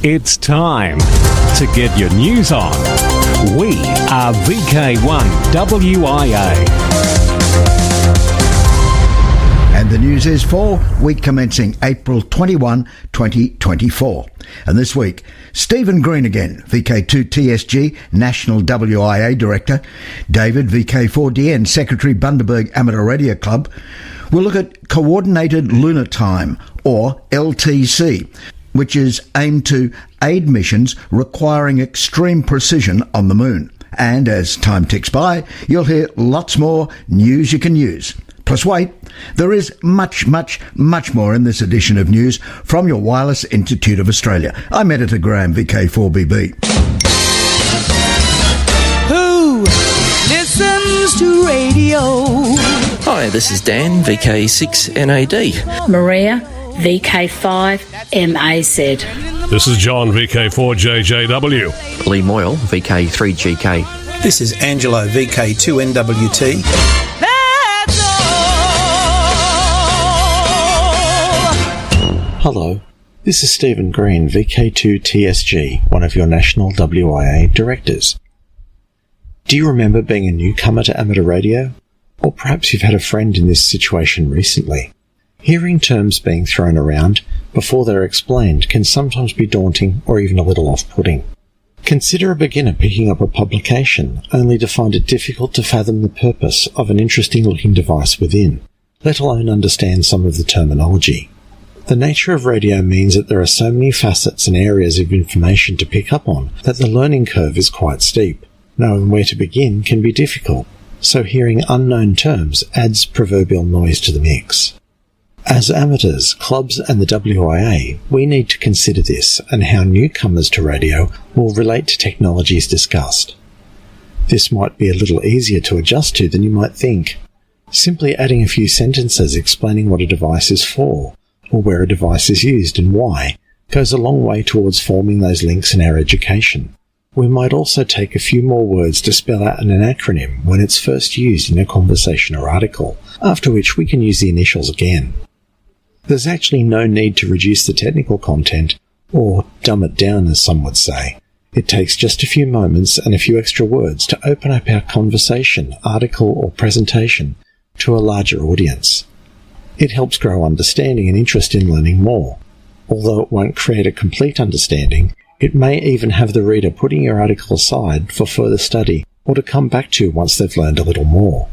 It's time to get your news on. We are VK1WIA. And the news is for week commencing April 21, 2024. And this week, Stephen Green again, VK2TSG National WIA Director, David, VK4DN Secretary, Bundaberg Amateur Radio Club, will look at Coordinated Lunar Time, or LTC, which is aimed to aid missions requiring extreme precision on the moon. And as time ticks by, you'll hear lots more news you can use. Plus wait, there is much more in this edition of news from your Wireless Institute of Australia. I'm Editor Graham, VK4BB. Who listens to radio? Hi, this is Dan, VK6NAD. Maria, VK5MAZ. This is John, VK4JJW. Lee Moyle, VK3GK. This is Angelo, VK2NWT. Hello, this is Stephen Green, VK2TSG, one of your national WIA directors. Do you remember being a newcomer to amateur radio? Or perhaps you've had a friend in this situation recently. Hearing terms being thrown around before they're explained can sometimes be daunting or even a little off-putting. Consider a beginner picking up a publication only to find it difficult to fathom the purpose of an interesting-looking device within, let alone understand some of the terminology. The nature of radio means that there are so many facets and areas of information to pick up on that the learning curve is quite steep. Knowing where to begin can be difficult, so hearing unknown terms adds proverbial noise to the mix. As amateurs, clubs and the WIA, we need to consider this and how newcomers to radio will relate to technologies discussed. This might be a little easier to adjust to than you might think. Simply adding a few sentences explaining what a device is for, or where a device is used and why, goes a long way towards forming those links in our education. We might also take a few more words to spell out an acronym when it's first used in a conversation or article, after which we can use the initials again. There's actually no need to reduce the technical content, or dumb it down as some would say. It takes just a few moments and a few extra words to open up our conversation, article or presentation to a larger audience. It helps grow understanding and interest in learning more. Although it won't create a complete understanding, it may even have the reader putting your article aside for further study or to come back to once they've learned a little more.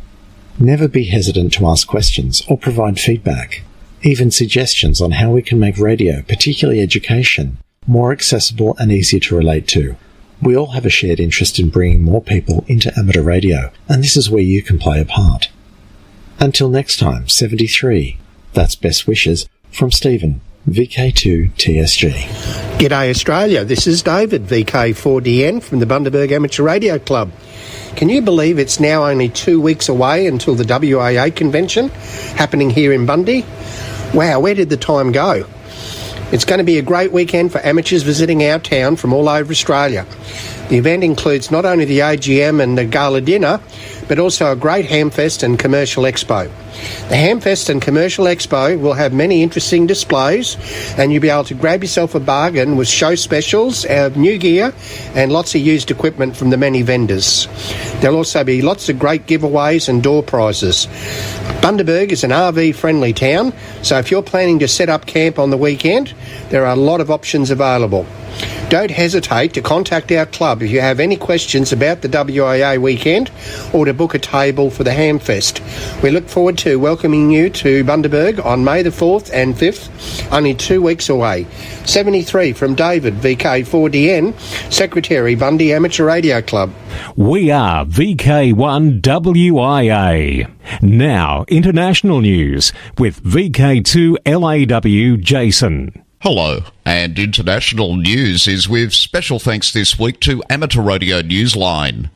Never be hesitant to ask questions or provide feedback, even suggestions on how we can make radio, particularly education, more accessible and easier to relate to. We all have a shared interest in bringing more people into amateur radio, and this is where you can play a part. Until next time, 73. That's best wishes from Stephen, VK2TSG. G'day Australia, this is David, VK4DN from the Bundaberg Amateur Radio Club. Can you believe it's now only 2 weeks away until the WIA convention happening here in Bundy? Wow, where did the time go? It's going to be a great weekend for amateurs visiting our town from all over Australia. The event includes not only the AGM and the gala dinner, but also a great Hamfest and Commercial Expo. The Hamfest and Commercial Expo will have many interesting displays, and you'll be able to grab yourself a bargain with show specials, new gear, and lots of used equipment from the many vendors. There'll also be lots of great giveaways and door prizes. Bundaberg is an RV-friendly town, so if you're planning to set up camp on the weekend, there are a lot of options available. Don't hesitate to contact our club if you have any questions about the WIA weekend or to book a table for the Hamfest. We look forward to welcoming you to Bundaberg on May the 4th and 5th, only 2 weeks away. 73 from David, VK4DN, Secretary, Bundy Amateur Radio Club. We are VK1WIA. Now, international news with VK2LAW Jason. Hello, and international news is with special thanks this week to Amateur Radio Newsline.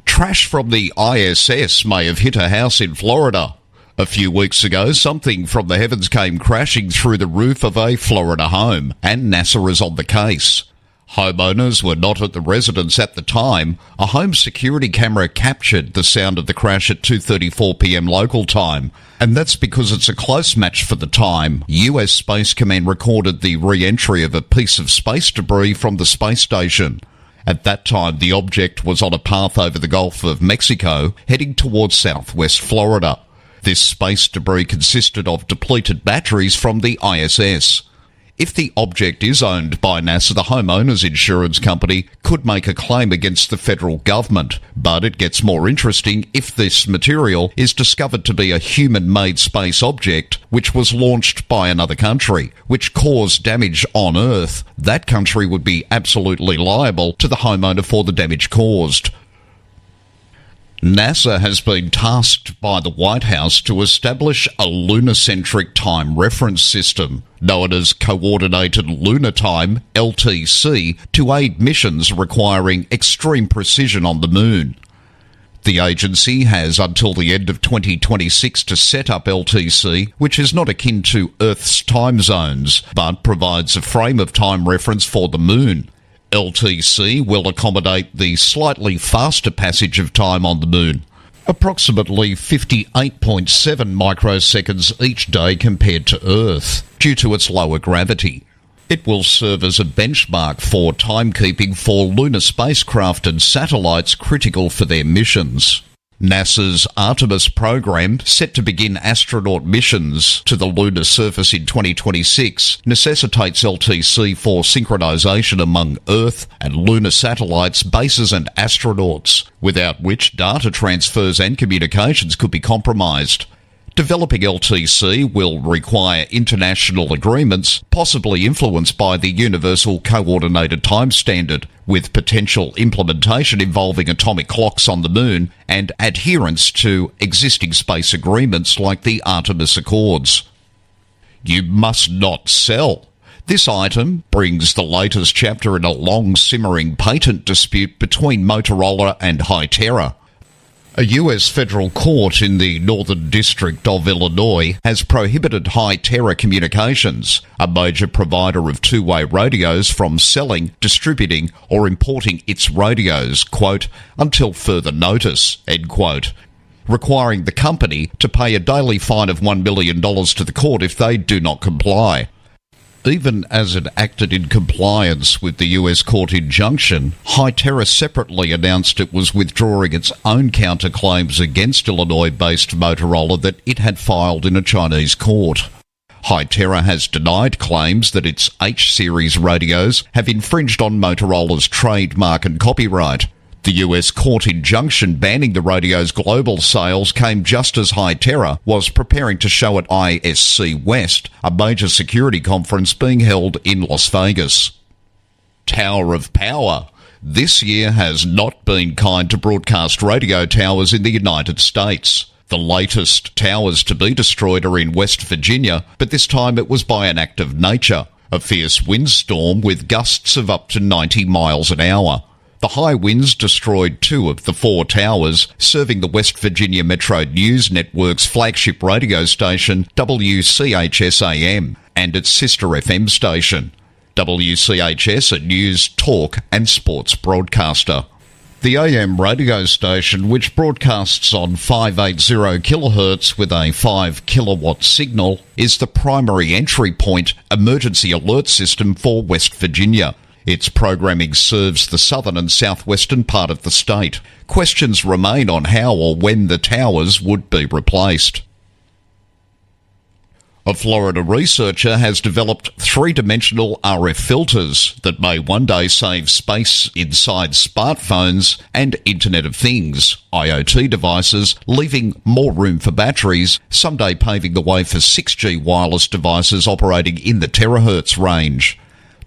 Trash from the ISS may have hit a house in Florida. A few weeks ago, something from the heavens came crashing through the roof of a Florida home, and NASA is on the case. Homeowners were not at the residence at the time. A home security camera captured the sound of the crash at 2:34 p.m. local time, and that's because it's a close match for the time. US Space Command recorded the re-entry of a piece of space debris from the space station. At that time, the object was on a path over the Gulf of Mexico, heading towards southwest Florida. This space debris consisted of depleted batteries from the ISS. If the object is owned by NASA, the homeowner's insurance company could make a claim against the federal government. But it gets more interesting if this material is discovered to be a human-made space object which was launched by another country, which caused damage on Earth. That country would be absolutely liable to the homeowner for the damage caused. NASA has been tasked by the White House to establish a lunar-centric time reference system, known as Coordinated Lunar Time, LTC, to aid missions requiring extreme precision on the Moon. The agency has until the end of 2026 to set up LTC, which is not akin to Earth's time zones, but provides a frame of time reference for the Moon. LTC will accommodate the slightly faster passage of time on the Moon, approximately 58.7 microseconds each day compared to Earth, due to its lower gravity. It will serve as a benchmark for timekeeping for lunar spacecraft and satellites critical for their missions. NASA's Artemis program, set to begin astronaut missions to the lunar surface in 2026, necessitates LTC for synchronization among Earth and lunar satellites, bases and astronauts, without which data transfers and communications could be compromised. Developing LTC will require international agreements, possibly influenced by the Universal Coordinated Time Standard, with potential implementation involving atomic clocks on the Moon and adherence to existing space agreements like the Artemis Accords. You must not sell. This item brings the latest chapter in a long simmering patent dispute between Motorola and Hytera. A US federal court in the Northern District of Illinois has prohibited Hytera Communications, a major provider of two-way radios, from selling, distributing, or importing its radios, quote, until further notice, end quote, requiring the company to pay a daily fine of $1 million to the court if they do not comply. Even as it acted in compliance with the US court injunction, Hytera separately announced it was withdrawing its own counterclaims against Illinois-based Motorola that it had filed in a Chinese court. Hytera has denied claims that its H-series radios have infringed on Motorola's trademark and copyright. The US court injunction banning the radio's global sales came just as Hytera was preparing to show at ISC West, a major security conference being held in Las Vegas. Tower of Power. This year has not been kind to broadcast radio towers in the United States. The latest towers to be destroyed are in West Virginia, but this time it was by an act of nature, a fierce windstorm with gusts of up to 90 miles an hour. The high winds destroyed 2 of the 4 towers serving the West Virginia Metro News Network's flagship radio station, WCHS-AM, and its sister FM station. WCHS, a news, talk and sports broadcaster. The AM radio station, which broadcasts on 580 kHz with a 5 kilowatt signal, is the primary entry point emergency alert system for West Virginia. Its programming serves the southern and southwestern part of the state. Questions remain on how or when the towers would be replaced. A Florida researcher has developed 3-dimensional RF filters that may one day save space inside smartphones and Internet of Things, IoT devices, leaving more room for batteries, someday paving the way for 6G wireless devices operating in the terahertz range.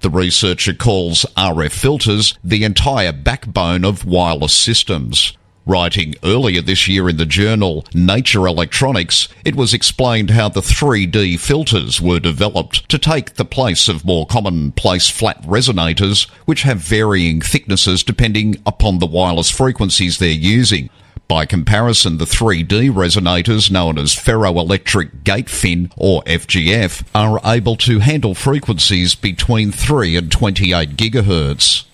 The researcher calls RF filters the entire backbone of wireless systems. Writing earlier this year in the journal Nature Electronics, it was explained how the 3D filters were developed to take the place of more commonplace flat resonators, which have varying thicknesses depending upon the wireless frequencies they're using. By comparison, the 3D resonators, known as ferroelectric gate fin, or FGF, are able to handle frequencies between 3 and 28 gigahertz.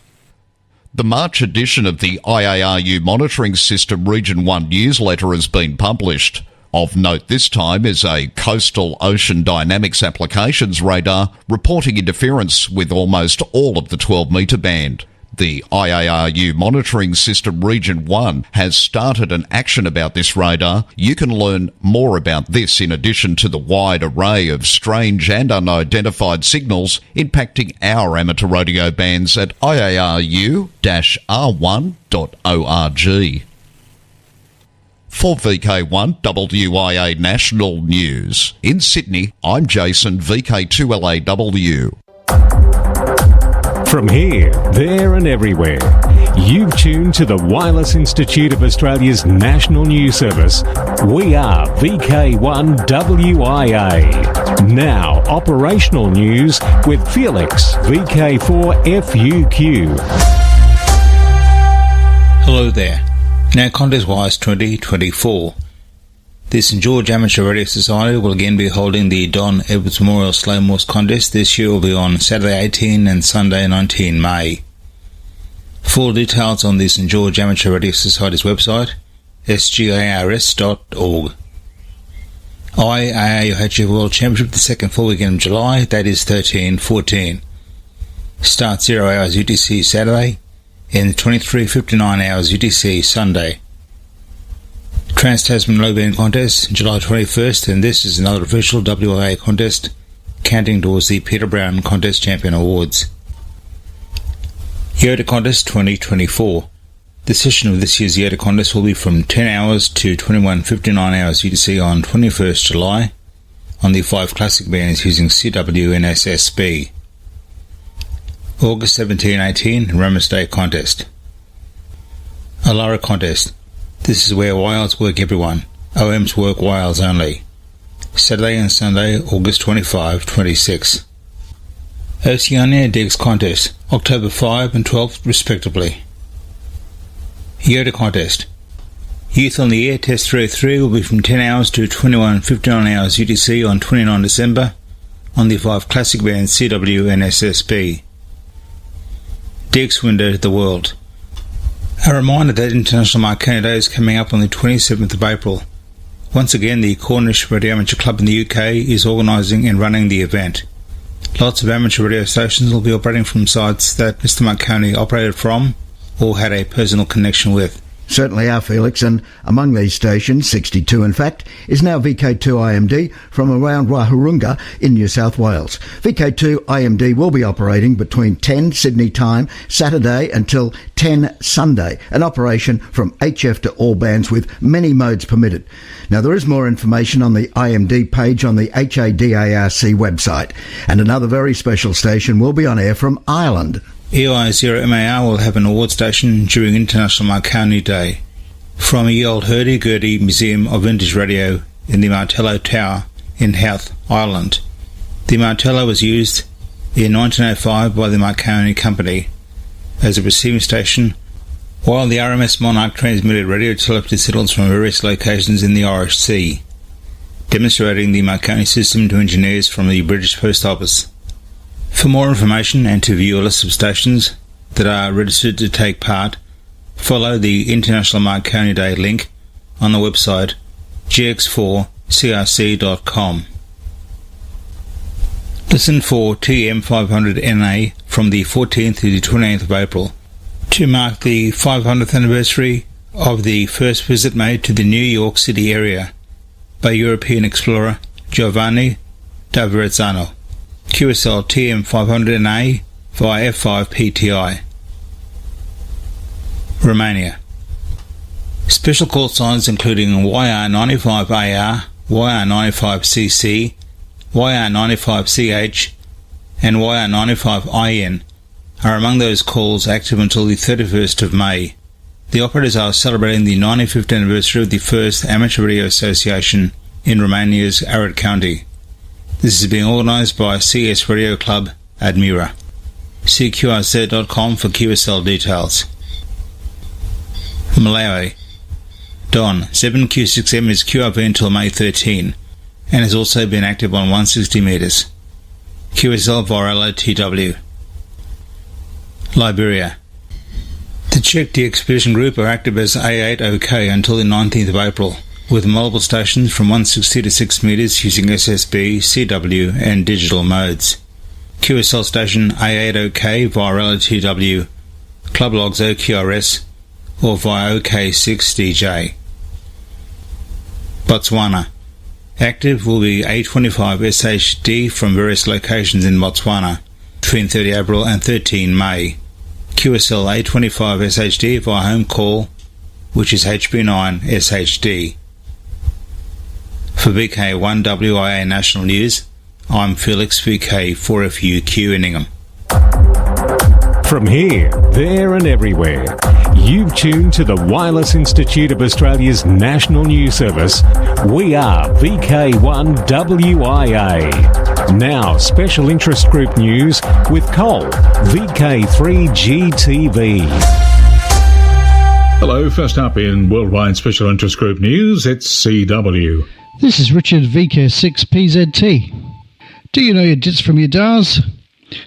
The March edition of the IARU Monitoring System Region 1 newsletter has been published. Of note this time is a coastal ocean dynamics applications radar reporting interference with almost all of the 12-metre band. The IARU Monitoring System Region 1 has started an action about this radar. You can learn more about this in addition to the wide array of strange and unidentified signals impacting our amateur radio bands at IARU-R1.org. For VK1 WIA National News, in Sydney, I'm Jason, VK2LAW. From here, there and everywhere, you've tuned to the Wireless Institute of Australia's National News Service. We are VK1WIA. Now, operational news with Felix, VK4FUQ. Hello there. Now, Contest Wise 2024. The St George Amateur Radio Society will again be holding the Don Edwards Memorial Slow Morse Contest. This year will be on Saturday 18 and Sunday 19 May. Full details on the St George Amateur Radio Society's website, sgars.org. IARUHF World Championship, the second full weekend of July, that is 13-14. Start 0 hours UTC Saturday, and 23:59 hours UTC Sunday. Trans-Tasman Low Band Contest, July 21st, and this is another official WIA contest, counting towards the Peter Brown Contest Champion Awards. Yoda Contest 2024. The session of this year's Yoda Contest will be from 10 hours to 21:59 hours UTC on 21st July on the 5 classic bands using CWNSSB. August 17-18, Remembrance Day Contest. Alara Contest. This is where WILES work everyone. OMs work WILES only. Saturday and Sunday, August 25-26. Oceania Digs Contest, October 5 and 12 respectively. Yoda Contest. Youth on the Air Test 303 will be from 10 hours to 21:59 hours UTC on 29 December on the 5 classic bands CWNSSB. Digs Window to the World. A reminder that International Marconi Day is coming up on the 27th of April. Once again, the Cornish Radio Amateur Club in the UK is organising and running the event. Lots of amateur radio stations will be operating from sites that Mr. Marconi operated from or had a personal connection with. Certainly are, Felix, and among these stations, 62 in fact, is now VK2IMD from around Wahurunga in New South Wales. VK2IMD will be operating between 10 Sydney time Saturday until 10 Sunday, an operation from HF to all bands with many modes permitted. Now, there is more information on the IMD page on the HADARC website, and another very special station will be on air from Ireland. EI0MAR will have an award station during International Marconi Day. From Ye Old Hurdy-Gurdy Museum of Vintage Radio in the Martello Tower in Howth, Ireland. The Martello was used in 1905 by the Marconi Company as a receiving station, while the RMS Monarch transmitted radio telepathy signals from various locations in the Irish Sea, demonstrating the Marconi system to engineers from the British Post Office. For more information and to view a list of stations that are registered to take part, follow the International Marconi Day link on the website gx4crc.com. Listen for TM500NA from the 14th to the 28th of April to mark the 500th anniversary of the first visit made to the New York City area by European explorer Giovanni da Verrazzano. QSL TM500NA via F5PTI. Romania. Special call signs including YR95AR, YR95CC, YR95CH and YR95IN are among those calls active until the 31st of May. The operators are celebrating the 95th anniversary of the first Amateur Radio Association in Romania's Arad County. This is being organised by CS Radio Club Admira. CQRZ.com for QSL details. Malawi. Don 7Q6M is QRV until May 13 and has also been active on 160 metres. QSL Virella TW. Liberia. The Czech de-expedition group are active as A8OK until the 19th of April, with multiple stations from 160 to 6 metres using SSB, CW and digital modes. QSL station A8OK Virella TW, Club Logs OQRS or via OK6DJ. Botswana. Active will be A25 SHD from various locations in Botswana between 30 April and 13 May. QSL A25 SHD via home call, which is HB9 SHD. For VK1WIA National News, I'm Felix VK4FUQ in Ingham. From here, there and everywhere, you've tuned to the Wireless Institute of Australia's National News Service. We are VK1WIA. Now, special interest group news with Cole, VK3GTV. Hello, first up in Worldwide Special Interest Group news, it's CW. This is Richard, VK6PZT. Do you know your dits from your DARs?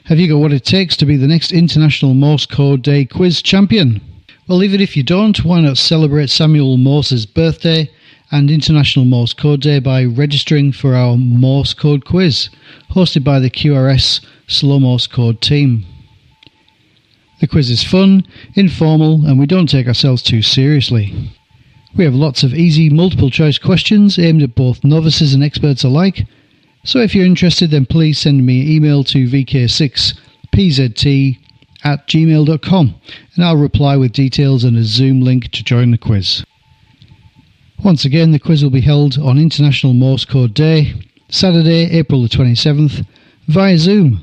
Have you got what it takes to be the next International Morse Code Day quiz champion? Well, even if you don't, why not celebrate Samuel Morse's birthday and International Morse Code Day by registering for our Morse Code quiz, hosted by the QRS Slow Morse Code team. The quiz is fun, informal, and we don't take ourselves too seriously. We have lots of easy multiple choice questions aimed at both novices and experts alike. So if you're interested, then please send me an email to vk6pzt@gmail.com and I'll reply with details and a Zoom link to join the quiz. Once again, the quiz will be held on International Morse Code Day, Saturday, April the 27th, via Zoom.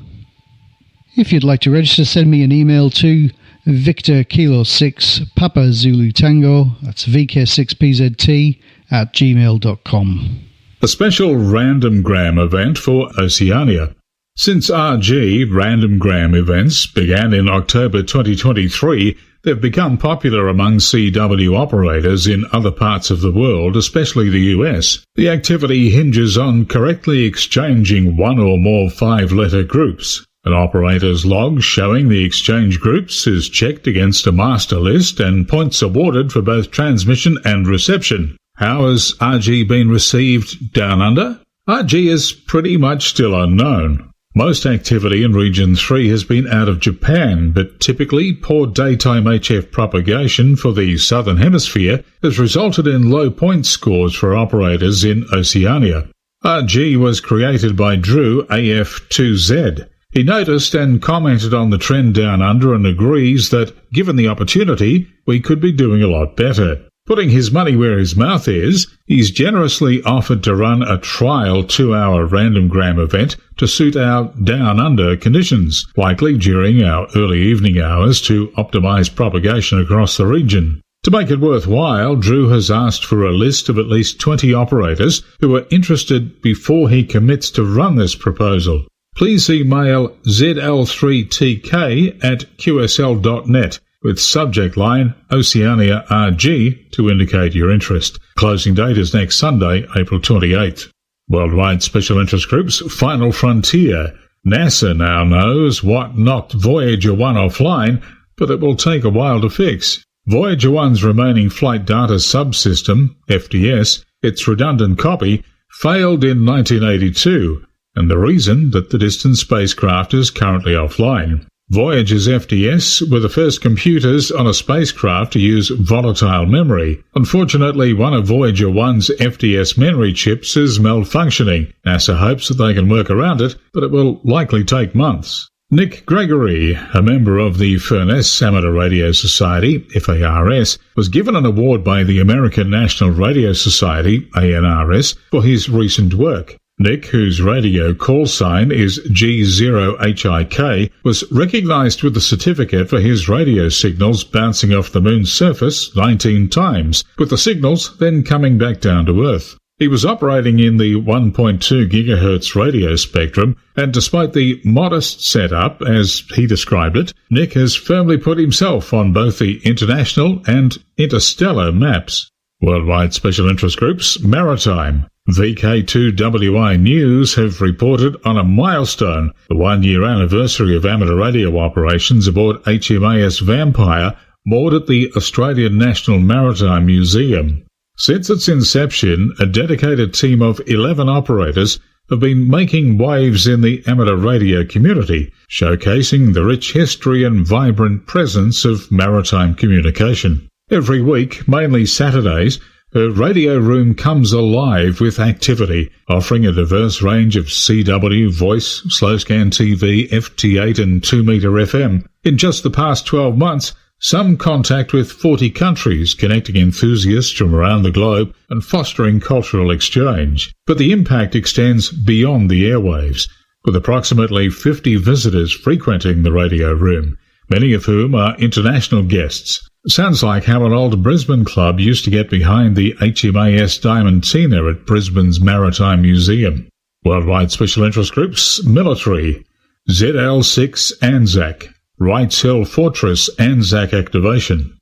If you'd like to register, send me an email to Victor Kilo 6 Papa Zulu Tango, that's vk6pzt@gmail.com. A special randomgram event for Oceania. Since RG randomgram events began in October 2023, they've become popular among CW operators in other parts of the world, especially the US. The activity hinges on correctly exchanging one or more 5-letter groups. An operator's log showing the exchange groups is checked against a master list and points awarded for both transmission and reception. How has RG been received down under? RG is pretty much still unknown. Most activity in Region 3 has been out of Japan, but typically poor daytime HF propagation for the Southern Hemisphere has resulted in low point scores for operators in Oceania. RG was created by Drew AF2Z. He noticed and commented on the trend down under and agrees that, given the opportunity, we could be doing a lot better. Putting his money where his mouth is, he's generously offered to run a trial 2-hour randomgram event to suit our down-under conditions, likely during our early evening hours to optimise propagation across the region. To make it worthwhile, Drew has asked for a list of at least 20 operators who are interested before he commits to run this proposal. Please email zl3tk@qsl.net with subject line Oceania RG to indicate your interest. Closing date is next Sunday, April 28th. Worldwide Special Interest Group's Final Frontier. NASA now knows what knocked Voyager 1 offline, but it will take a while to fix. Voyager 1's remaining flight data subsystem, FDS, its redundant copy, failed in 1982, and the reason that the distant spacecraft is currently offline. Voyager's FDS were the first computers on a spacecraft to use volatile memory. Unfortunately, one of Voyager 1's FDS memory chips is malfunctioning. NASA hopes that they can work around it, but it will likely take months. Nick Gregory, a member of the Furness Amateur Radio Society, FARS, was given an award by the American National Radio Society, ANRS, for his recent work. Nick, whose radio call sign is G0HIK, was recognised with a certificate for his radio signals bouncing off the moon's surface 19 times, with the signals then coming back down to Earth. He was operating in the 1.2 GHz radio spectrum, and despite the modest setup, as he described it, Nick has firmly put himself on both the international and interstellar maps. Worldwide Special Interest Groups, Maritime. VK2WI News have reported on a milestone, the 1-year anniversary of amateur radio operations aboard HMAS Vampire, moored at the Australian National Maritime Museum. Since its inception, a dedicated team of 11 operators have been making waves in the amateur radio community, showcasing the rich history and vibrant presence of maritime communication. Every week, mainly Saturdays, her radio room comes alive with activity, offering a diverse range of CW, voice, slow scan TV, FT8 and 2-metre FM. In just the past 12 months, some contact with 40 countries, connecting enthusiasts from around the globe and fostering cultural exchange. But the impact extends beyond the airwaves, with approximately 50 visitors frequenting the radio room, many of whom are international guests. Sounds like how an old Brisbane club used to get behind the HMAS Diamantina at Brisbane's Maritime Museum. Worldwide Special Interest Groups, Military. ZL6 Anzac. Wrights Hill Fortress Anzac activation.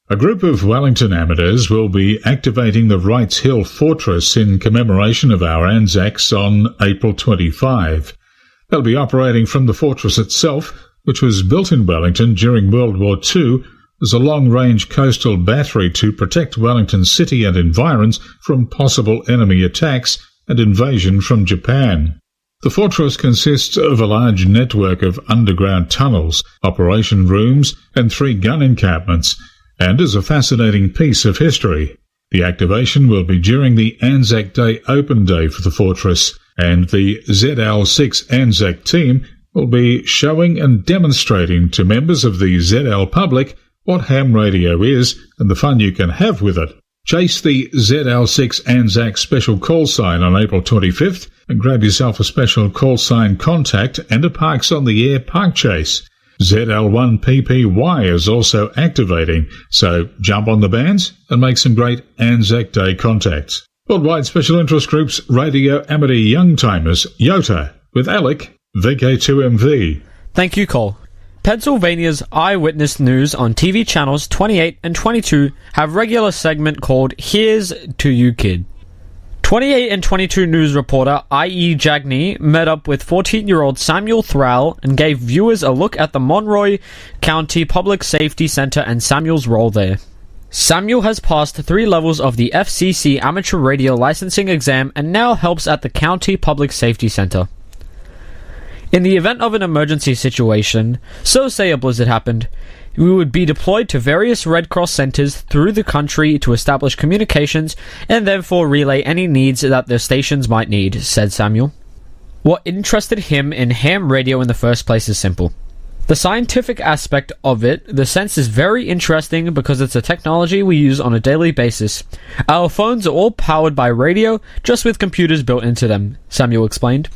A group of Wellington amateurs will be activating the Wrights Hill Fortress in commemoration of our Anzacs on April 25. They'll be operating from the fortress itself, which was built in Wellington during World War II as a long-range coastal battery to protect Wellington City and environs from possible enemy attacks and invasion from Japan. The fortress consists of a large network of underground tunnels, operation rooms, and 3 gun encampments, and is a fascinating piece of history. The activation will be during the Anzac Day Open Day for the fortress, and the ZL6 Anzac team will be showing and demonstrating to members of the ZL public what ham radio is and the fun you can have with it. Chase the ZL6 Anzac special call sign on April 25th and grab yourself a special call sign contact and a Parks on the Air park chase. ZL1PPY is also activating, so jump on the bands and make some great Anzac Day contacts. Worldwide Special Interest Groups Radio Amateur Young Timers, YOTA, with Alec, VK2MV. Thank you, Cole. Pennsylvania's Eyewitness News on TV channels 28 and 22 have regular segment called Here's to You Kid. 28 and 22 news reporter I.E. Jagney met up with 14-year-old Samuel Thrall and gave viewers a look at the Monroe County Public Safety Center and Samuel's role there. Samuel has passed 3 levels of the FCC amateur radio licensing exam and now helps at the County Public Safety Center. In the event of an emergency situation, so say a blizzard happened, we would be deployed to various Red Cross centers through the country to establish communications and therefore relay any needs that the stations might need, said Samuel. What interested him in ham radio in the first place is simple. The scientific aspect of it, the sense is very interesting because it's a technology we use on a daily basis. Our phones are all powered by radio, just with computers built into them, Samuel explained.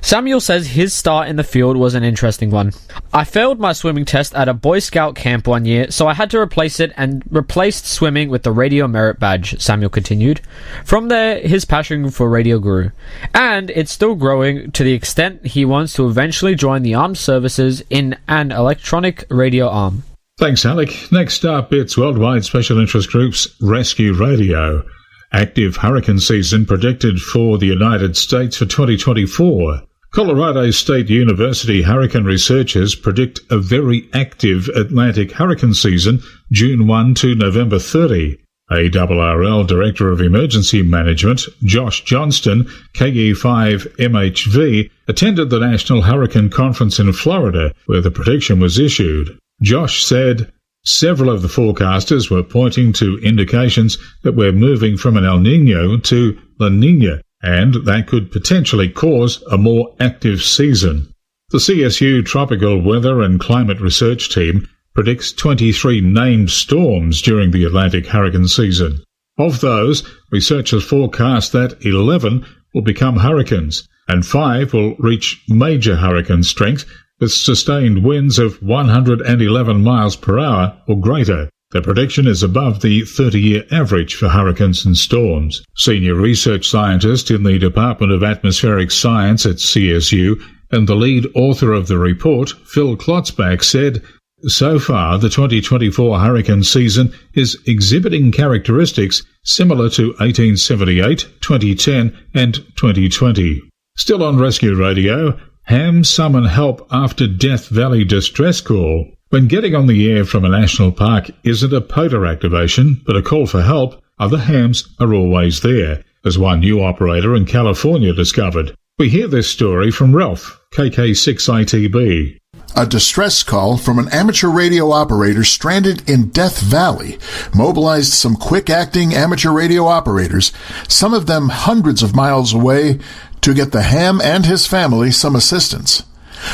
Samuel says his start in the field was an interesting one. I failed my swimming test at a Boy Scout camp one year, so I had to replace it and replaced swimming with the radio merit badge, Samuel continued. From there, his passion for radio grew. And it's still growing to the extent he wants to eventually join the armed services in an electronic radio arm. Thanks, Alec. Next up, it's Worldwide Special Interest Groups Rescue Radio. Active hurricane season predicted for the United States for 2024. Colorado State University hurricane researchers predict a very active Atlantic hurricane season, June 1 to November 30. ARRL Director of Emergency Management, Josh Johnston, KE5MHV, attended the National Hurricane Conference in Florida, where the prediction was issued. Josh said, several of the forecasters were pointing to indications that we're moving from an El Niño to La Niña, and that could potentially cause a more active season. The CSU Tropical Weather and Climate Research Team predicts 23 named storms during the Atlantic hurricane season. Of those, researchers forecast that 11 will become hurricanes, and 5 will reach major hurricane strength with sustained winds of 111 miles per hour or greater. The prediction is above the 30-year average for hurricanes and storms. Senior research scientist in the Department of Atmospheric Science at CSU and the lead author of the report, Phil Klotzbach, said, So far, the 2024 hurricane season is exhibiting characteristics similar to 1878, 2010 and 2020. Still on Rescue Radio, hams summon help after Death Valley distress call. When getting on the air from a national park isn't a POTA activation, but a call for help, other hams are always there, as one new operator in California discovered. We hear this story from Ralph, KK6ITB. A distress call from an amateur radio operator stranded in Death Valley mobilized some quick-acting amateur radio operators, some of them hundreds of miles away, to get the ham and his family some assistance.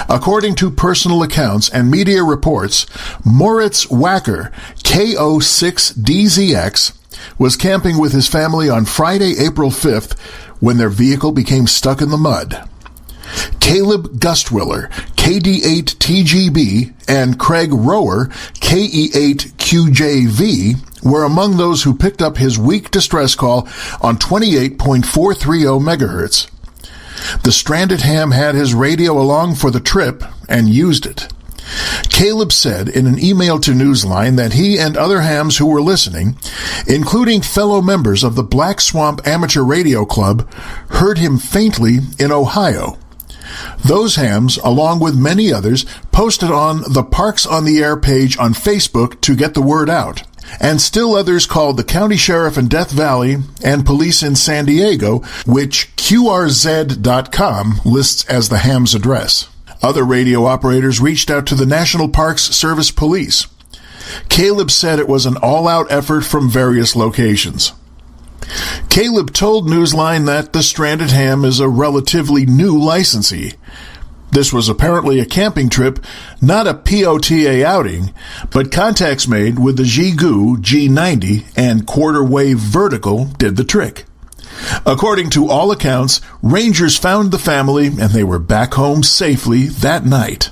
According to personal accounts and media reports, Moritz Wacker, KO6DZX, was camping with his family on Friday, April 5th, when their vehicle became stuck in the mud. Caleb Gustwiller, KD8TGB, and Craig Rower, KE8QJV, were among those who picked up his weak distress call on 28.430 megahertz. The stranded ham had his radio along for the trip and used it. Caleb said in an email to Newsline that he and other hams who were listening, including fellow members of the Black Swamp Amateur Radio Club, heard him faintly in Ohio. Those hams, along with many others, posted on the Parks on the Air page on Facebook to get the word out. And still others called the county sheriff in Death Valley and police in San Diego, which QRZ.com lists as the ham's address. Other radio operators reached out to the National Parks Service Police. Caleb said it was an all-out effort from various locations. Caleb told Newsline that the stranded ham is a relatively new licensee. This was apparently a camping trip, not a POTA outing, but contacts made with the Xiegu G90 and quarter-wave vertical did the trick. According to all accounts, rangers found the family and they were back home safely that night.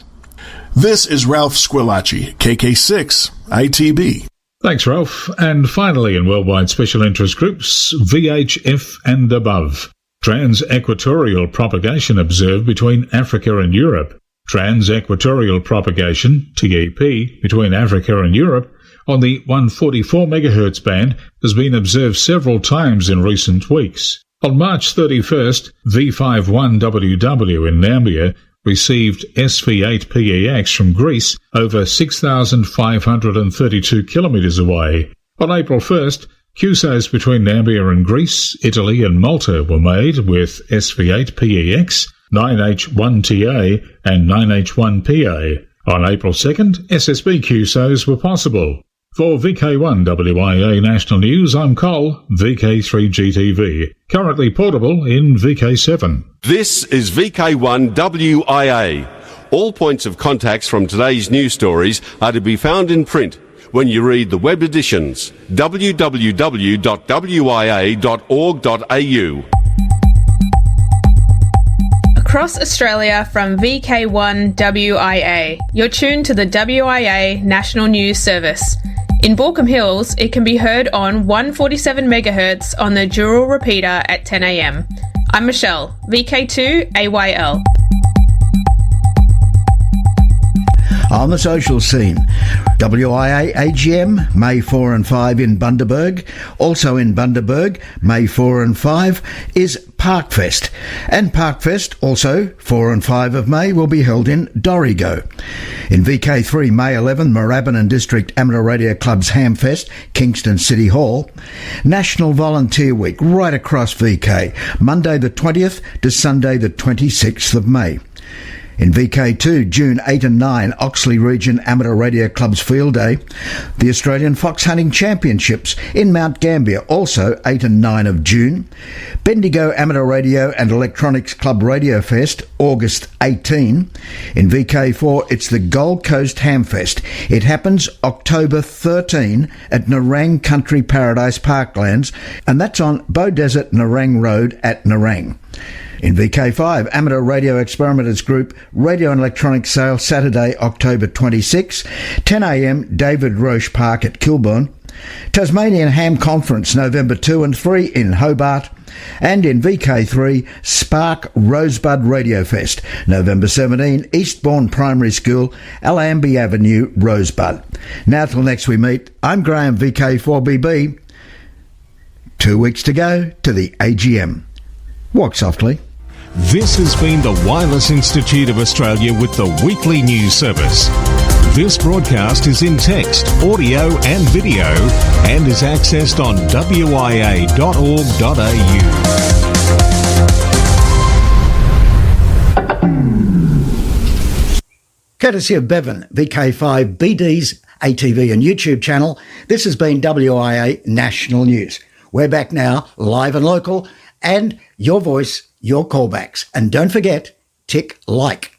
This is Ralph Squillace, KK6 ITB. Thanks, Ralph. And finally, in Worldwide Special Interest Groups, VHF and above. Trans-equatorial propagation observed between Africa and Europe. Trans-equatorial propagation, TEP, between Africa and Europe on the 144 MHz band has been observed several times in recent weeks. On March 31st, V51WW in Nambia received SV8PEX from Greece over 6,532 kilometres away. On April 1st, QSOs between Nambia and Greece, Italy and Malta were made with SV8PEX, 9H1TA and 9H1PA. On April 2nd, SSB QSOs were possible. For VK1WIA National News, I'm Col, VK3GTV, currently portable in VK7. This is VK1WIA. All points of contacts from today's news stories are to be found in print when you read the web editions, www.wia.org.au. Across Australia from VK1WIA, you're tuned to the WIA National News Service. In Baulkham Hills, it can be heard on 147 MHz on the dual repeater at 10 a.m. I'm Michelle, VK2AYL. On the social scene, WIA AGM, May 4 and 5 in Bundaberg. Also in Bundaberg, May 4 and 5, is Parkfest. And Parkfest, also 4 and 5 of May, will be held in Dorrigo. In VK3, May 11, Moorabbin District Amateur Radio Club's Hamfest, Kingston City Hall. National Volunteer Week, right across VK, Monday the 20th to Sunday the 26th of May. In VK2, June 8 and 9, Oxley Region Amateur Radio Club's Field Day. The Australian Fox Hunting Championships in Mount Gambier, also 8 and 9 of June. Bendigo Amateur Radio and Electronics Club Radio Fest, August 18. In VK4, it's the Gold Coast Hamfest. It happens October 13 at Nerang Country Paradise Parklands, and that's on Bow Desert Nerang Road at Nerang. In VK5, Amateur Radio Experimenters Group Radio and Electronics Sale, Saturday, October 26, 10 a.m, David Roche Park at Kilburn. Tasmanian Ham Conference, November 2 and 3 in Hobart. And in VK3, Spark Rosebud Radio Fest, November 17, Eastbourne Primary School, Allambie Avenue, Rosebud. Now till next we meet, I'm Graham, VK4BB. 2 weeks to go to the AGM. Walk softly. This has been the Wireless Institute of Australia with the weekly news service. This broadcast is in text, audio and video and is accessed on wia.org.au. Courtesy of Bevan, VK5 BD's ATV and YouTube channel, this has been WIA National News. We're back now, live and local, and your voice, your callbacks. And don't forget, tick like.